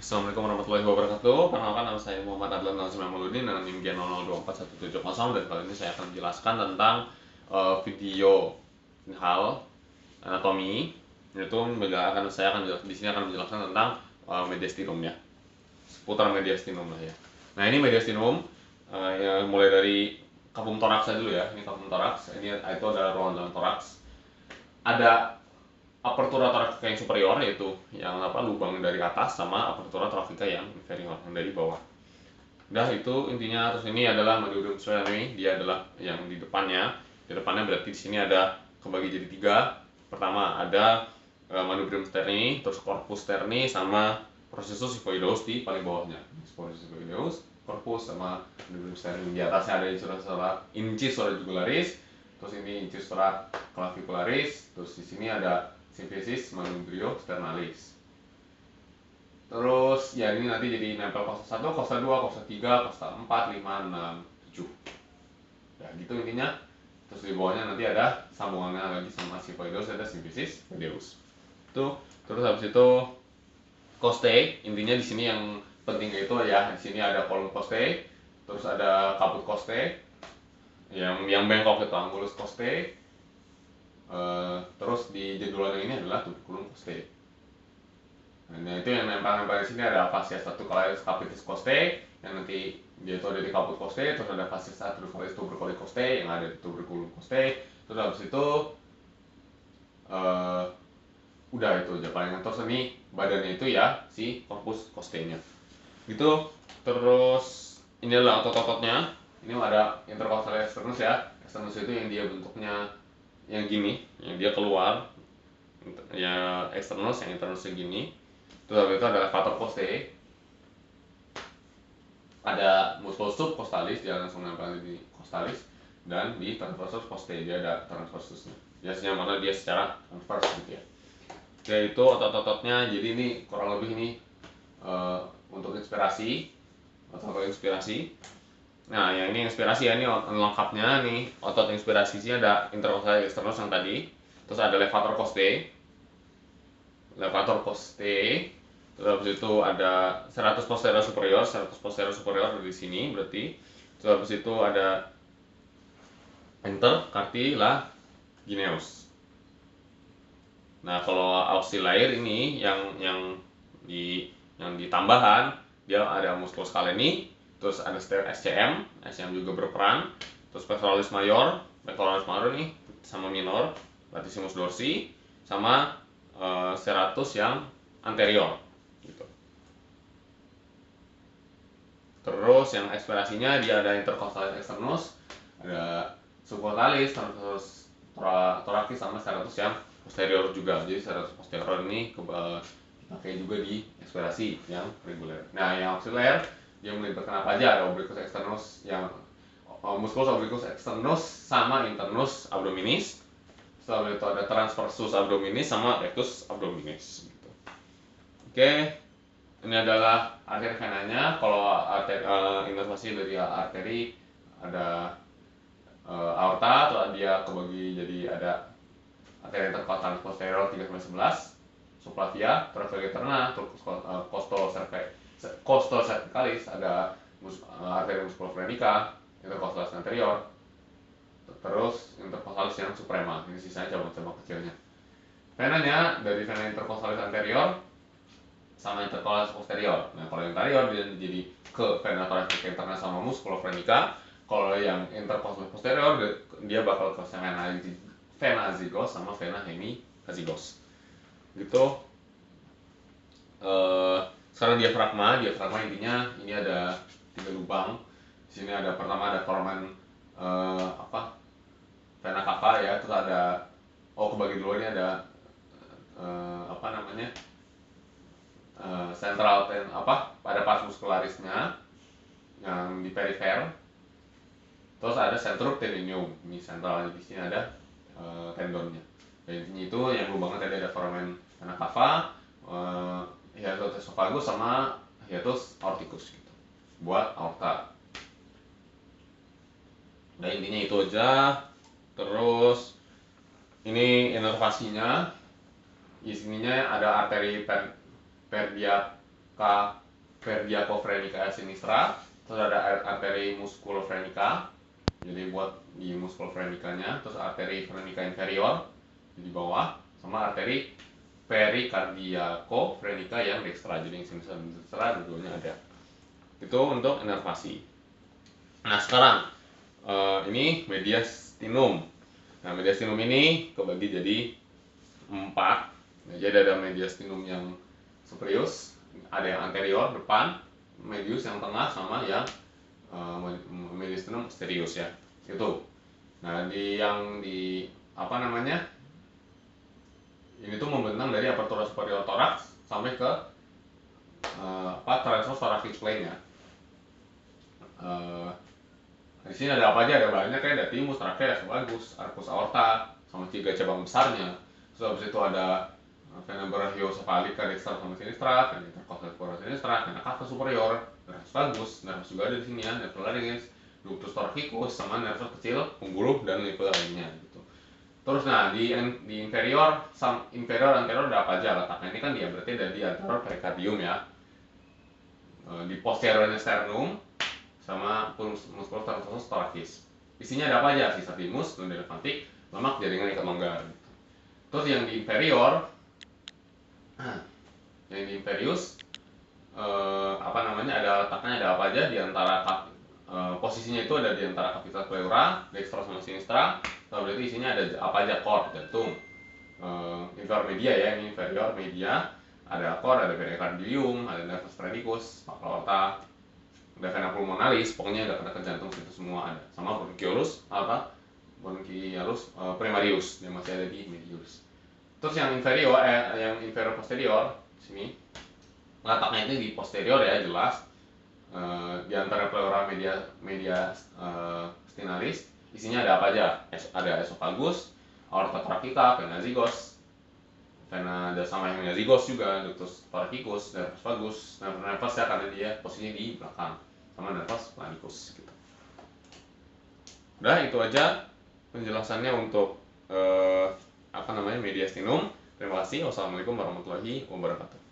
Assalamualaikum warahmatullahi wabarakatuh. Perkenalkan, nama saya Muhammad Adlan Nazmi Mauludin dengan NIM G00241700, dan kali ini saya akan menjelaskan tentang video hal anatomi. Yaitu di sini akan menjelaskan tentang mediastinum ya, seputar mediastinum lah ya. Nah, ini mediastinum ya, mulai dari kapum toraks dulu ya. Ini kapum toraks, ini itu adalah ruang dalam toraks. Ada apertura toracica yang superior, yaitu yang lubang dari atas, sama apertura toracica yang inferior, yang dari bawah. Udah, itu intinya. Terus ini adalah medullum sternum, dia adalah yang di depannya. Di depannya berarti di sini ada kebagi jadi tiga. Pertama ada medullum sterni, terus corpus sterni, sama processus xiphoideus di paling bawahnya. Processus xiphoideus, corpus, sama medullum sterni. Di atasnya ada incisura jugularis, terus ini incisura clavicularis, terus di sini ada symphysis manubrium sternalis. Terus ya ini nanti jadi nempel kosta 1, kosta 2, kosta 3, kosta 4, 5, 6, 7. Ya gitu intinya. Terus di bawahnya nanti ada sambungannya lagi sama xiphoideus, ada symphysis xiphoideus. Itu terus habis itu costae, intinya di sini yang penting itu ya, di sini ada column costae, terus ada caput costae, yang bengkok itu angulus costae. Terus di jedulannya ini adalah tuberculum costae. Nah, itu yang nempel-nempel di sini ada fascia staphylococcus capitis costae, yang nanti dia itu ada di caput costae. Terus ada fascia staphylococcus tuberculosis costae yang ada di tuberculum costae. Terus habis itu udah, itu aja palingan. Terus ini badannya itu ya si corpus costae-nya gitu. Terus ini adalah otot-ototnya. Ini ada intercostal externus ya. Externus itu yang dia bentuknya yang gini, yang dia keluar ya, externus, yang internusnya gini. Terus habis itu ada levator costae, ada musculus subcostalis, dia langsung nempel di costalis, dan di transversus costae dia ada transversusnya. Biasanya mana dia secara transvers gitu ya. Oke, itu otot-ototnya. Jadi ini kurang lebih ini untuk inspirasi, otot inspirasi. Nah, yang ini inspirasi ya, ini lengkapnya nih. Otot inspirasinya ada intercostal externus yang tadi, terus ada levator costae, terus habis itu ada 100 posterior superior di sini berarti. Terus habis itu ada intercartilagineus. Nah, kalau auxiliaire ini yang di tambahan, dia ada musculus scaleni, terus ada SCM juga berperan, terus pectoralis major nih sama minor, latissimus dorsi, sama serratus yang anterior gitu. Terus yang ekspirasinya dia ada intercostalis externus, ada subcostalis, transversus thoracis, sama serratus yang posterior juga. Jadi serratus posterior ini dipakai juga di ekspirasi yang reguler. Nah, yang auxiliar dia melibatkan apa aja? Ada obliquus externus, yang musculus obliquus externus sama internus abdominis. Setelah itu ada transversus abdominis sama rectus abdominis gitu. Oke, ini adalah arteri venanya. Kalau inervasi dari arteri ada aorta, atau dia kebagi jadi ada arteri intercostal posterior 3-11, subclavia, trochanter terna, costal cervicalis, ada arteri musculofrenica, intercostalis anterior, terus intercostalis yang suprema. Ini sisanya cabang-cabang kecilnya. Venanya dari vena intercostalis anterior sama intercostalis posterior. Nah, kalau yang anterior dia jadi ke vena thoracica interna sama musculofrenica. Kalau yang intercostalis posterior dia bakal ke vena zygos sama vena hemizygos gitu. Sekarang diafragma intinya ini ada 3 lubang. Di sini ada pertama ada foramen vena cava ya, terus ada kebagi dulu, ini ada central pada pars muscularisnya yang di perifer. Terus ada centrum tendinium, ini central, di sini ada tendonnya. Dan intinya itu yang lubangnya tadi ada foramen vena cava, hiatus esophagus, sama hiatus aorticus gitu, buat aorta. Nah, intinya itu aja. Terus ini inervasinya, di sininya ada arteri cavernia cofrenica sinistra, terus ada arteri musculofrenica, jadi buat di musculofrenicanya, terus arteri frenica inferior di bawah, sama arteri pericardiacofrenica yang dekstra, jadi yang sinistra dua-duanya ada. Itu untuk inervasi. Nah sekarang ini mediastinum. Nah mediastinum ini kebagi jadi 4. Nah, jadi ada mediastinum yang superius, ada yang anterior depan, medius yang tengah, sama yang mediastinum posterius ya. Itu. Nah di apa namanya, ini tuh membentang dari apertura superior thorax sampai ke transverse thoracic plane ya. Di sini ada apa aja? Ada banyak kayak ada timus, trakea, esophagus, arcus aorta, sama 3 cabang besarnya. Terus habis itu ada vena brachiocefalica dextra sama sinistra, vena intercostal sinistra, vena cava superior, nervus vagus, nervus juga ada di sini ya, nervus larynx, ductus thoracicus, sama nervus kecil, pembuluh dan lipid lainnya gitu. Terus nah di inferior, anterior ada apa aja letaknya? Ini kan dia berarti ada di anterior pericardium ya, di posterior sternum, sama musculus transversus thoracis. Isinya ada apa aja? Sisa thymus, nodule lymphatic, lemak, jaringan ikat longgar. Terus yang di inferior, apa namanya, ada letaknya ada apa aja di antara posisinya itu ada di antara capital pleura, dextra sama sinistra. Berarti isinya ada apa aja? Cord, jantung, inferior media ya, ini inferior media, ada cord, ada pericardium, ada nervus predicus, aorta, ada vena pulmonalis, pokoknya ada ke jantung itu semua ada, sama bronchiolus primarius yang masih ada di medius. Terus yang inferior posterior sini letaknya itu di posterior ya, jelas di antara pleura media stinalis. Isinya ada apa aja? Ada esophagus, aorta thoracica, vena zygos, vena sama yang zygos juga, ductus thoracicus, nervus vagus, nervus ya karena dia posisinya di belakang, sama nervus planicus gitu. Udah itu aja penjelasannya untuk mediastinum. Terima kasih. Wassalamualaikum warahmatullahi wabarakatuh.